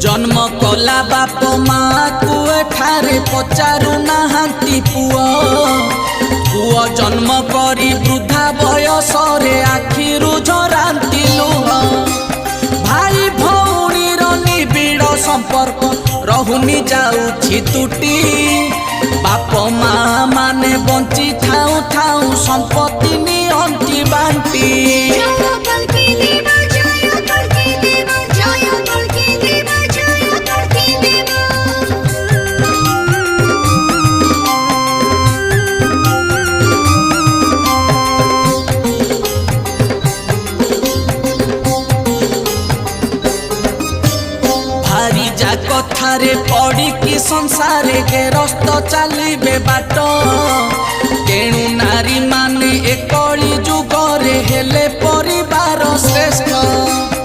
जन्म कला बाप माँ को एठारे पचारू नाहांती पुओ पुओ जन्म करी वृद्धा बयस रे आखिरु झरांती लुह भाई भौणीर निबिड़ संपर्क रहुनी जाउछि तुटी बाप माँ माने बंची थाउ थाउ संपत्ति नियंती बांटी कथारे पड़ी कि संसारे गेरस्त चलिबे बाट तेणु नारी माने एकली जुगरे हेले परिवार श्रेष्ठ।